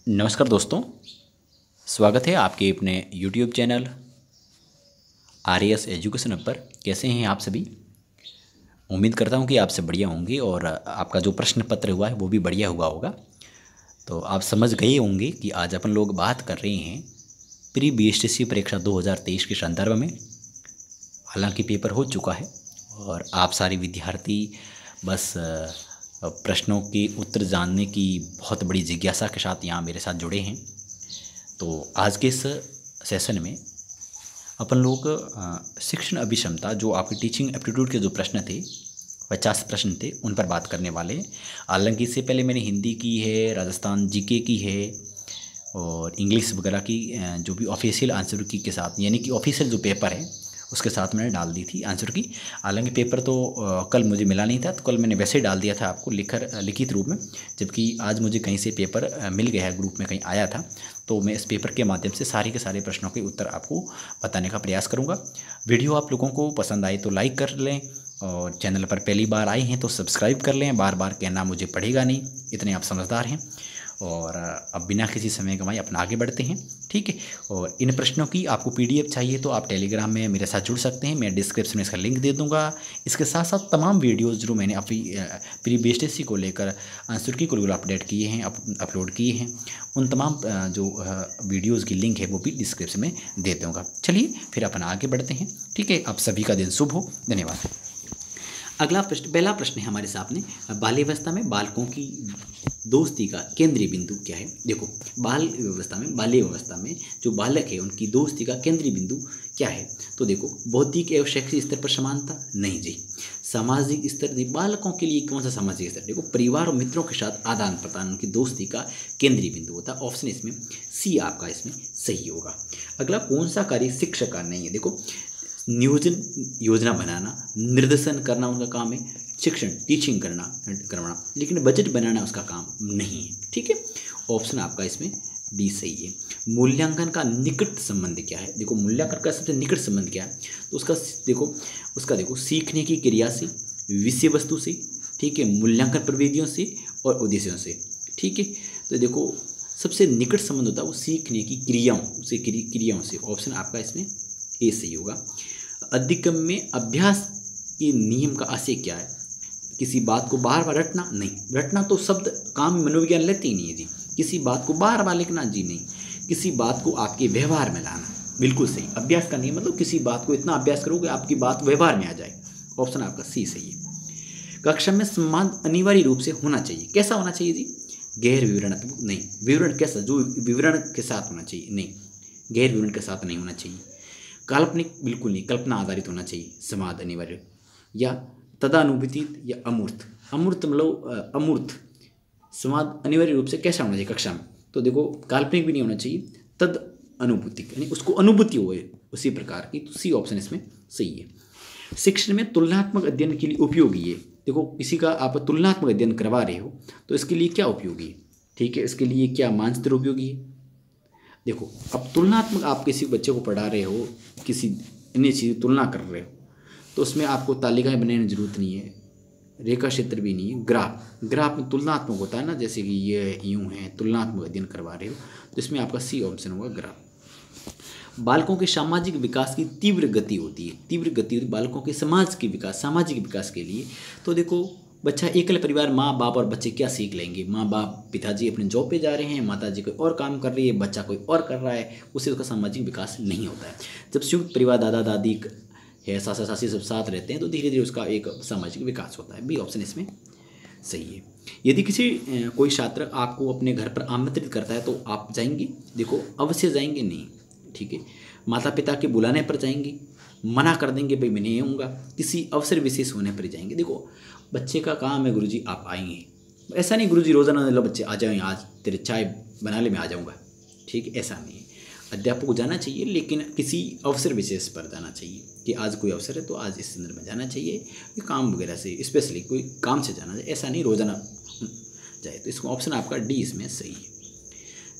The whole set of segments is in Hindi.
नमस्कार दोस्तों, स्वागत है आपके अपने YouTube चैनल RAS एजुकेशन पर। कैसे हैं आप सभी? उम्मीद करता हूं कि आपसे बढ़िया होंगे और आपका जो प्रश्न पत्र हुआ है वो भी बढ़िया हुआ होगा। तो आप समझ गए होंगे कि आज अपन लोग बात कर रहे हैं प्री BSTC परीक्षा 2023 के संदर्भ में। हालांकि पेपर हो चुका है और आप सारे विद्यार्थी बस प्रश्नों के उत्तर जानने की बहुत बड़ी जिज्ञासा के साथ यहाँ मेरे साथ जुड़े हैं। तो आज के इस सेशन में अपन लोग शिक्षण अभिक्षमता, जो आपकी टीचिंग एप्टीट्यूड के जो प्रश्न थे 50 प्रश्न थे, उन पर बात करने वाले हैं। हालांकि इससे पहले मैंने हिंदी की है, राजस्थान जीके की है और इंग्लिश वगैरह की जो भी ऑफिशियल आंसर की के साथ, यानी कि ऑफिशियल जो पेपर है उसके साथ मैंने डाल दी थी आंसर की। हालांकि पेपर तो कल मुझे मिला नहीं था, तो कल मैंने वैसे ही डाल दिया था आपको लिखित रूप में। जबकि आज मुझे कहीं से पेपर मिल गया है, ग्रुप में कहीं आया था, तो मैं इस पेपर के माध्यम से सारे के सारे प्रश्नों के उत्तर आपको बताने का प्रयास करूँगा। वीडियो आप लोगों को पसंद आए तो लाइक कर लें और चैनल पर पहली बार आए हैं तो सब्सक्राइब कर लें। बार बार कहना मुझे पड़ेगा नहीं, इतने आप समझदार हैं। और अब बिना किसी समय गंवाए अपना आगे बढ़ते हैं, ठीक है। और इन प्रश्नों की आपको PDF चाहिए तो आप टेलीग्राम में मेरे साथ जुड़ सकते हैं, मैं डिस्क्रिप्शन में इसका लिंक दे दूंगा। इसके साथ साथ तमाम वीडियोस जो मैंने अपनी प्री BSTC को लेकर आंसर की कुल अपडेट किए हैं, अपलोड किए हैं, उन तमाम जो वीडियोज़ की लिंक है वो भी डिस्क्रिप्शन में दे दूँगा। चलिए फिर अपन आगे बढ़ते हैं, ठीक है। आप सभी का दिन शुभ हो। धन्यवाद। अगला प्रश्न, पहला प्रश्न है हमारे सामने, बाल्यावस्था में बालकों की दोस्ती का केंद्रीय बिंदु क्या है। देखो, बाल्यावस्था में जो बालक है उनकी दोस्ती का केंद्रीय बिंदु क्या है। तो देखो, बौद्धिक एवं शैक्षिक स्तर पर समानता नहीं जी। सामाजिक स्तर, बालकों के लिए कौन सा सामाजिक स्तर? देखो, परिवार और मित्रों के साथ आदान प्रदान उनकी दोस्ती का केंद्रीय बिंदु होता है। ऑप्शन इसमें सी आपका इसमें सही होगा। अगला, कौन सा कार्य शिक्षक का नहीं है। देखो, नियोजन योजना बनाना, निर्देशन करना उनका काम है, शिक्षण टीचिंग करवाना, लेकिन बजट बनाना उसका काम नहीं है, ठीक है। ऑप्शन आपका इसमें डी सही है। मूल्यांकन का निकट संबंध क्या है। देखो, मूल्यांकन का सबसे निकट संबंध क्या है, तो उसका देखो सीखने की क्रिया से, विषय वस्तु से, ठीक है, मूल्यांकन प्रविधियों से और उद्देश्यों से, ठीक है। तो देखो, सबसे निकट संबंध होता है वो सीखने की क्रियाओं से। ऑप्शन आपका इसमें ए सही होगा। अधिगम में अभ्यास के नियम का आशय क्या है। किसी बात को बार बार रटना नहीं। रटना तो शब्द काम में मनोविज्ञान लेते ही नहीं है जी। किसी बात को बार बार लिखना जी नहीं। किसी बात को आपके व्यवहार में लाना, बिल्कुल सही। अभ्यास का नियम मतलब किसी बात को इतना अभ्यास करो कि आपकी बात व्यवहार में आ जाए। ऑप्शन आपका सी सही है। कक्षा में सम्मान अनिवार्य रूप से होना चाहिए। कैसा होना चाहिए जी? गैर विवरणात्मक नहीं। विवरण कैसा? जो विवरण के साथ होना चाहिए, नहीं, गैर विवरण के साथ नहीं होना चाहिए। काल्पनिक बिल्कुल नहीं, कल्पना आधारित होना चाहिए। समाद अनिवार्य, या तदानुभूति या अमूर्त। अमूर्त मतलब अमूर्त। समाद अनिवार्य रूप से कैसा होना चाहिए कक्षा में? तो देखो, काल्पनिक भी नहीं होना चाहिए, तद अनुभूति, यानी उसको अनुभूति हो उसी प्रकार की। तो सी ऑप्शन इसमें सही है। शिक्षण में तुलनात्मक अध्ययन के लिए उपयोगी है। देखो, किसी का आप तुलनात्मक अध्ययन करवा रहे हो तो इसके लिए क्या उपयोगी है, ठीक है। इसके लिए क्या मानचित्र उपयोगी है। देखो, अब तुलनात्मक, आप किसी बच्चे को पढ़ा रहे हो, किसी अन्य चीज़ तुलना कर रहे हो, तो उसमें आपको तालिकाएं बनाने की जरूरत नहीं है, रेखा क्षेत्र भी नहीं है। ग्राफ में तुलनात्मक होता है ना, जैसे कि ये यूं है, तुलनात्मक अध्ययन करवा रहे हो, तो इसमें आपका सी ऑप्शन होगा, ग्राफ। बालकों के सामाजिक विकास की तीव्र गति होती है। बालकों के सामाजिक विकास के लिए। तो देखो, बच्चा एकल परिवार, माँ बाप और बच्चे क्या सीख लेंगे। माँ बाप, पिताजी अपने जॉब पे जा रहे हैं, माताजी कोई और काम कर रही है, बच्चा कोई और कर रहा है, उससे उसका सामाजिक विकास नहीं होता है। जब संयुक्त परिवार, दादा दादी है, सासा सासी सब साथ रहते हैं, तो धीरे धीरे उसका एक सामाजिक विकास होता है। बी ऑप्शन इसमें सही है। यदि कोई छात्र आपको अपने घर पर आमंत्रित करता है तो आप जाएंगे। देखो, अवश्य जाएंगे नहीं, ठीक है। माता पिता के बुलाने पर जाएंगे, मना कर देंगे भाई मैं नहीं आऊँगा, किसी अवसर विशेष होने पर ही जाएंगे। देखो, बच्चे का काम है गुरुजी आप आएंगे, ऐसा नहीं गुरुजी रोजाना लो बच्चे आ जाएंगे, आज तेरे चाय बना ले मैं आ जाऊँगा, ठीक है, ऐसा नहीं है। अध्यापक को जाना चाहिए, लेकिन किसी अवसर विशेष पर जाना चाहिए कि आज कोई अवसर है तो आज इस संदर्भ में जाना चाहिए, ये काम वगैरह से, स्पेशली कोई काम से जाना चाहिए, ऐसा नहीं रोजाना जाए। तो इसको ऑप्शन आपका डी इसमें सही है।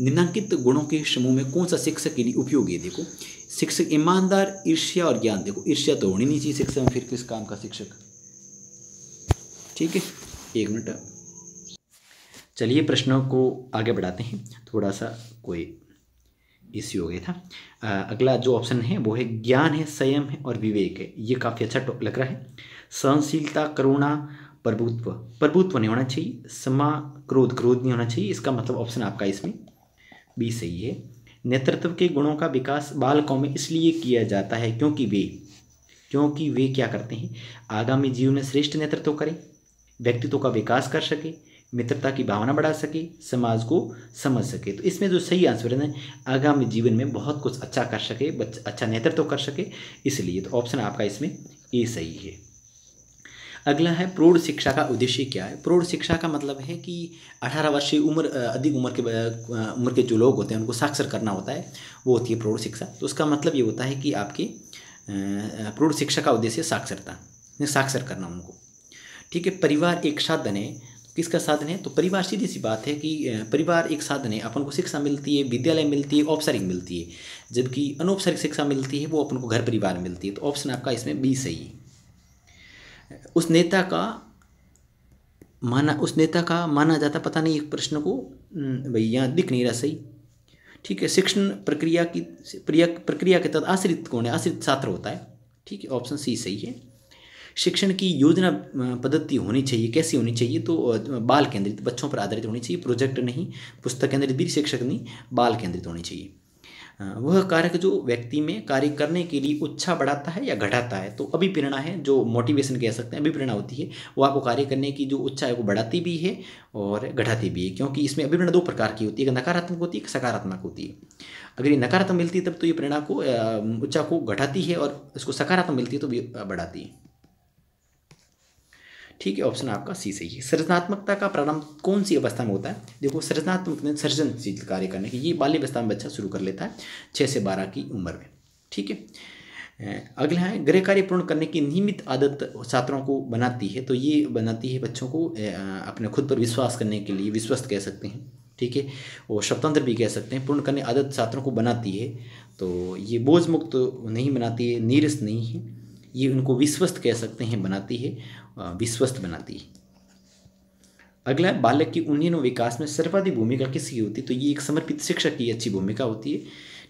निम्नलिखित गुणों के समूह में कौन सा शिक्षक के लिए उपयोगी है। देखो, शिक्षक ईमानदार, ईर्ष्या और ज्ञान। देखो, ईर्ष्या तो होनी नहीं चाहिए शिक्षक में, फिर किस काम का शिक्षक, ठीक है। एक मिनट, चलिए प्रश्नों को आगे बढ़ाते हैं। थोड़ा सा कोई इश्यू हो गया था। अगला जो ऑप्शन है वो है ज्ञान है, संयम है और विवेक है। ये काफ़ी अच्छा लग रहा है। सहनशीलता, करुणा, प्रभुत्व, प्रभुत्व नहीं होना चाहिए। क्षमा, क्रोध, क्रोध नहीं होना चाहिए। इसका मतलब ऑप्शन आपका इसमें बी सही है। नेतृत्व के गुणों का विकास बालकों में इसलिए किया जाता है क्योंकि वे क्या करते हैं, आगामी जीवन में श्रेष्ठ नेतृत्व करें, व्यक्तित्व का विकास कर सके, मित्रता की भावना बढ़ा सके, समाज को समझ सके। तो इसमें जो सही आंसर है, आगामी जीवन में बहुत कुछ अच्छा कर सके, अच्छा नेतृत्व कर सके, इसलिए। तो ऑप्शन आपका इसमें ए सही है। अगला है प्रौढ़ शिक्षा का उद्देश्य क्या है। प्रौढ़ शिक्षा का मतलब है कि 18 वर्षीय उम्र, अधिक उम्र के जो लोग होते हैं उनको साक्षर करना होता है, वो होती है प्रौढ़ शिक्षा। तो उसका मतलब ये होता है कि आपके प्रौढ़ शिक्षा का उद्देश्य साक्षरता, साक्षर करना उनको। ठीक है। परिवार एक साधन है, किसका साधन है, तो परिवार, सीधी सी बात है कि परिवार एक साधन है। अपन को शिक्षा मिलती है, विद्यालय मिलती है, औपचारिक मिलती है, जबकि अनौपचारिक शिक्षा मिलती है वो अपन को घर परिवार में मिलती है। तो ऑप्शन आपका इसमें बी सही है। उस नेता का माना जाता, पता नहीं एक प्रश्न को भाई यहाँ दिख नहीं रहा सही। ठीक है। शिक्षण प्रक्रिया के तहत आश्रित कौन है, आश्रित छात्र होता है। ठीक है, ऑप्शन सी सही है। शिक्षण की योजना पद्धति होनी चाहिए, कैसी होनी चाहिए, तो बाल केंद्रित, बच्चों पर आधारित होनी चाहिए, प्रोजेक्ट नहीं, पुस्तक केंद्रित भी शिक्षक नहीं, बाल केंद्रित होनी चाहिए। वह कारक जो व्यक्ति में कार्य करने के लिए उत्साह बढ़ाता है या घटाता है, तो अभिप्रेरणा है, जो मोटिवेशन कह सकते हैं, अभिप्रेरणा होती है, वो आपको कार्य करने की जो उत्साह है वो बढ़ाती भी है और घटाती भी है। क्योंकि इसमें अभिप्रेरणा दो प्रकार की होती है, एक नकारात्मक होती है, एक सकारात्मक होती है। अगर ये नकारात्मक मिलती है तब तो ये प्रेरणा को, उत्साह को घटाती है, और इसको सकारात्मक मिलती है तो भी बढ़ाती है। ठीक है, ऑप्शन आपका सी सही है। सृजनात्मकता का प्रारंभ कौन सी अवस्था में होता है। देखो, सृजनात्मक सृजनशील कार्य करने की ये बाल्यावस्था में बच्चा शुरू कर लेता है, 6 से 12 की उम्र में। ठीक है। अगला है गृह कार्य पूर्ण करने की नियमित आदत छात्रों को बनाती है। तो ये बनाती है बच्चों को अपने खुद पर विश्वास करने के लिए, विश्वस्त कह सकते हैं। ठीक है, और स्वतंत्र भी कह सकते हैं। पूर्ण करने आदत छात्रों को बनाती है, तो ये बोझ मुक्त नहीं बनाती है, नीरस नहीं है, ये उनको विश्वस्त कह सकते हैं, बनाती है, विश्वस्त बनाती है। अगला, बालक की उन्नयन और विकास में सर्वाधिक भूमिका किसकी होती है, तो ये एक समर्पित शिक्षक की अच्छी भूमिका होती है।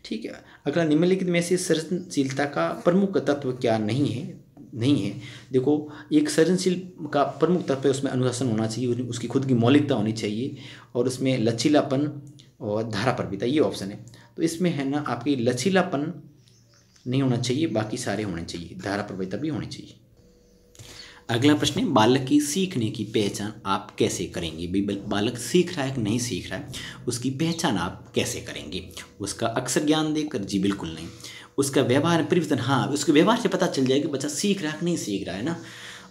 ठीक है। अगला, निम्नलिखित में से सृजनशीलता का प्रमुख तत्व क्या नहीं है। देखो, एक सृजनशील का प्रमुख तत्व है, उसमें अनुशासन होना चाहिए, उसकी खुद की मौलिकता होनी चाहिए, और उसमें लचीलापन और धाराप्रविता, ये ऑप्शन है। तो इसमें है ना, आपकी लचीलापन नहीं होना चाहिए, बाकी सारे होने चाहिए, धाराप्रविता भी होनी चाहिए। अगला प्रश्न है, बालक की सीखने की पहचान आप कैसे करेंगे। बालक सीख रहा है कि नहीं सीख रहा है, उसकी पहचान आप कैसे करेंगे। उसका अक्षर ज्ञान देकर, जी बिल्कुल नहीं। उसका व्यवहार परिवर्तन, हाँ, उसके व्यवहार से पता चल जाएगा बच्चा सीख रहा है कि नहीं सीख रहा है ना।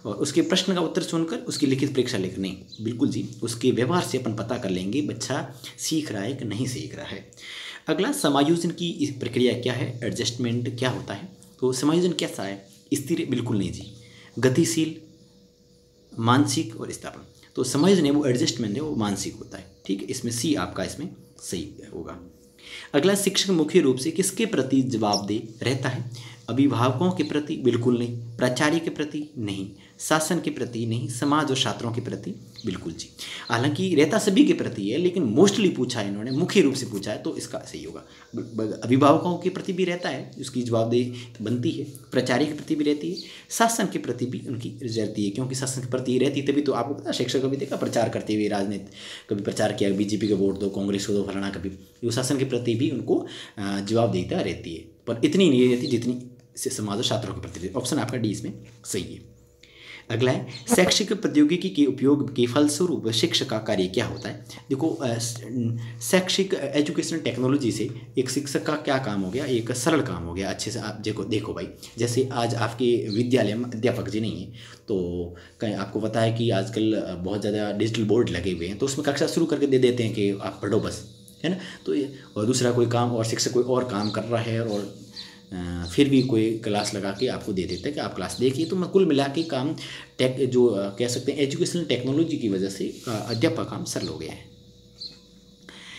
और उसके प्रश्न का उत्तर सुनकर उसकी लिखित परीक्षा लिख, नहीं, बिल्कुल जी, उसके व्यवहार से अपन पता कर लेंगे बच्चा सीख रहा है कि नहीं सीख रहा है। अगला, समायोजन की प्रक्रिया क्या है, एडजस्टमेंट क्या होता है। तो समायोजन कैसा है, स्थिर, बिल्कुल नहीं जी, गतिशील, मानसिक और स्थापन। तो समायोजन है वो एडजस्टमेंट है, वो मानसिक होता है। ठीक है, इसमें सी आपका इसमें सही होगा। अगला, शिक्षक मुख्य रूप से किसके प्रति जवाबदेह रहता है। अभिभावकों के प्रति, बिल्कुल नहीं। प्राचार्य के प्रति, नहीं। शासन के प्रति, नहीं। समाज और छात्रों के प्रति, बिल्कुल जी। हालांकि रहता सभी के प्रति है, लेकिन मोस्टली पूछा है इन्होंने, मुख्य रूप से पूछा है, तो इसका सही होगा। अभिभावकों के प्रति भी रहता है, उसकी जवाबदेही बनती है। प्राचार्य के प्रति भी रहती है, शासन के प्रति भी उनकी रहती है, क्योंकि शासन के प्रति रहती तभी तो आपको पता, शिक्षक कभी देखा प्रचार करते हुए, राजनीति कभी प्रचार किया, बीजेपी का वोट दो, कांग्रेस को दो, फलाना, कभी वो शासन के प्रति भी उनको जवाबदेहिता रहती है, पर इतनी नहीं रहती जितनी समाज और छात्रों के प्रति। ऑप्शन आपका डी इसमें सही है। अगला है, शैक्षिक प्रौद्योगिकी के उपयोग के फलस्वरूप शिक्षक का कार्य क्या होता है। देखो, शैक्षिक एजुकेशनल टेक्नोलॉजी से एक शिक्षक का क्या काम हो गया, एक सरल काम हो गया। अच्छे से आप देखो भाई, जैसे आज आपके विद्यालय में अध्यापक जी नहीं है, तो कहीं आपको पता है कि आजकल बहुत ज़्यादा डिजिटल बोर्ड लगे हुए हैं, तो उसमें कक्षा शुरू करके दे देते हैं कि आप पढ़ो बस, है ना। तो और दूसरा कोई काम, और शिक्षक कोई और काम कर रहा है, और फिर भी कोई क्लास लगा के आपको दे देता है कि आप क्लास देखिए। तो मैं कुल मिला के काम जो कह सकते हैं एजुकेशनल टेक्नोलॉजी की वजह से अध्यापक काम सरल हो गया है।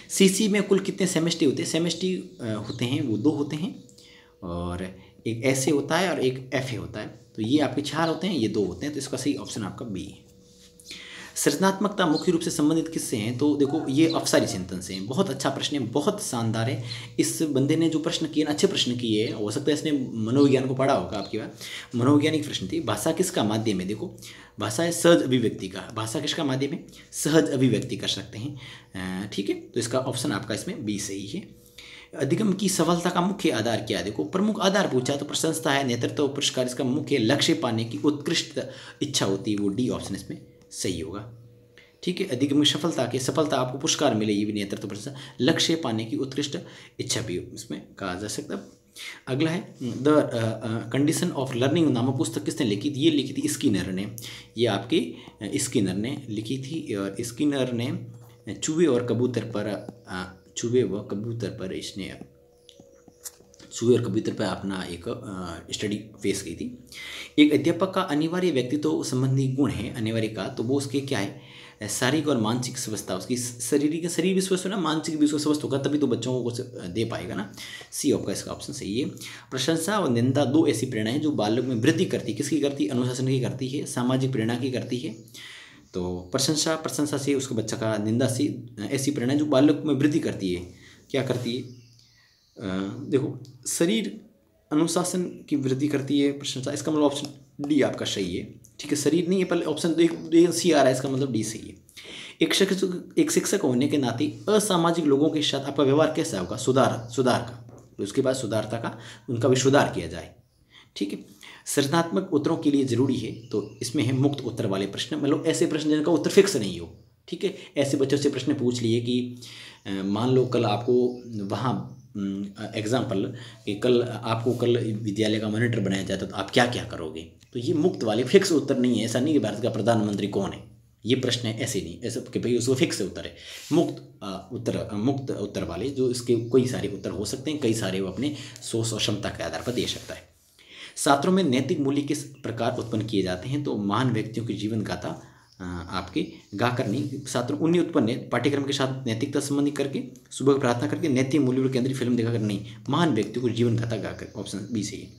सीसी में कुल कितने सेमेस्टर होते हैं। सेमेस्टर होते हैं वो 2 होते हैं, और एक ऐसे होता है और एक एफ होता है। तो ये आपके 4 होते हैं, ये 2 होते हैं, तो इसका सही ऑप्शन आपका बी है। सृजनात्मकता मुख्य रूप से संबंधित किससे हैं? तो देखो ये अवसारी चिंतन से हैं। बहुत अच्छा प्रश्न है, बहुत शानदार है। इस बंदे ने जो प्रश्न किए अच्छे प्रश्न किए हैं, हो सकता है इसने मनोविज्ञान को पढ़ा होगा। आपकी बात मनोवैज्ञानिक प्रश्न थी। भाषा किसका माध्यम है? देखो भाषा है सहज अभिव्यक्ति का। भाषा किसका माध्यम है? सहज अभिव्यक्ति कर सकते हैं। ठीक है, तो इसका ऑप्शन आपका इसमें बी सही है। अधिगम की सफलता का मुख्य आधार क्या है? देखो प्रमुख आधार पूछा तो प्रशंसा है, नेतृत्व, पुरस्कार। इसका मुख्य लक्ष्य पाने की उत्कृष्ट इच्छा होती है, वो डी ऑप्शन इसमें सही होगा। ठीक है, अधिगम की सफलता आपको पुरस्कार मिले, ये भी नेतृत्व, प्रशंसा, लक्ष्य पाने की उत्कृष्ट इच्छा भी इसमें कहा जा सकता है। अगला है द कंडीशन ऑफ लर्निंग नामक पुस्तक किसने लिखी थी? ये लिखी थी स्किनर ने। ये आपके स्किनर ने लिखी थी, और स्किनर ने चूहे और कबूतर पर अपना एक स्टडी पेश की थी। एक अध्यापक का अनिवार्य व्यक्तित्व संबंधी गुण है, अनिवार्य का, तो वो उसके क्या है? शारीरिक और मानसिक स्वस्थता। उसकी शरीर भी स्वस्थ होना, मानसिक भी स्वस्थ होगा, तभी तो बच्चों को कुछ दे पाएगा ना। सी आपका इसका ऑप्शन सही है। प्रशंसा और निंदा दो ऐसी प्रेरणाएं जो बालक में वृद्धि करती है। किसकी करती है? अनुशासन की करती है, सामाजिक प्रेरणा की करती है। तो प्रशंसा से उसको बच्चा का, निंदा से ऐसी प्रेरणा जो बालक में वृद्धि करती है। क्या करती है? देखो शरीर अनुशासन की वृद्धि करती है प्रशंसा, इसका मतलब ऑप्शन डी आपका सही है। ठीक है, शरीर नहीं है, पहले ऑप्शन तो सी आ रहा है, इसका मतलब डी सही है। एक शिक्षक होने के नाते असामाजिक लोगों के साथ आपका व्यवहार कैसा होगा? सुधार का, उसके बाद सुधारता का, उनका भी सुधार किया जाए। ठीक है, सृजनात्मक उत्तरों के लिए जरूरी है, तो इसमें है मुक्त उत्तर वाले प्रश्न, मतलब ऐसे प्रश्न जिनका उत्तर फिक्स नहीं हो। ठीक है, ऐसे बच्चों से प्रश्न पूछ लिए कि मान लो कल आपको वहाँ एग्जाम्पल कि कल विद्यालय का मॉनिटर बनाया जाता तो आप क्या क्या करोगे? तो ये मुक्त वाले फिक्स उत्तर नहीं है। ऐसा नहीं कि भारत का प्रधानमंत्री कौन है, ये प्रश्न है, ऐसे नहीं, ऐसा कि भाई उसको फिक्स उत्तर है। मुक्त उत्तर वाले, जो इसके कई सारे उत्तर हो सकते हैं, कई सारे वो अपने सोच और क्षमता के आधार पर दे सकता है। छात्रों में नैतिक मूल्य किस प्रकार उत्पन्न किए जाते हैं? तो महान व्यक्तियों की जीवन गाथा आपके गाकर नहीं, छात्रों उन्हें उत्पन्न है पाठ्यक्रम के साथ नैतिकता संबंधी करके, सुबह प्रार्थना करके, नैतिक मूल्य पर केंद्रित फिल्म दिखाकर नहीं, महान व्यक्तियों को जीवन गाथा गाकर। ऑप्शन बी सही है।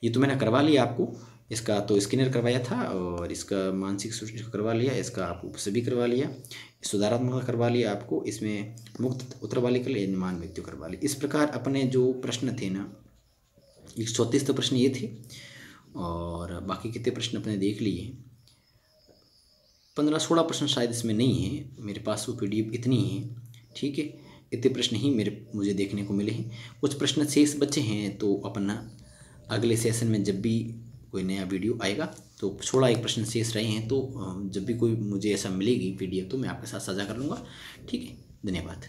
ये तो मैंने करवा लिया आपको, इसका तो स्किनर करवाया था, और इसका मानसिक सूचना करवा लिया, इसका आपको सभी करवा लिया, सुधारात्मक करवा लिया आपको, इसमें मुक्त उत्तर वाले कर लिया, महान व्यक्तियों करवा लिया। इस प्रकार अपने जो प्रश्न थे ना, 134 प्रश्न ये थे, और बाकी कितने प्रश्न अपने देख लिए, 15-16 प्रश्न शायद इसमें नहीं है मेरे पास, वो PDF इतनी है। ठीक है, इतने प्रश्न ही मुझे देखने को मिले हैं। कुछ प्रश्न शेष बचे हैं, तो अपना अगले सेशन में जब भी कोई नया वीडियो आएगा, तो थोड़ा एक प्रश्न शेष रहे हैं, तो जब भी कोई मुझे ऐसा मिलेगी PDF, तो मैं आपके साथ साझा कर लूँगा। ठीक है, धन्यवाद।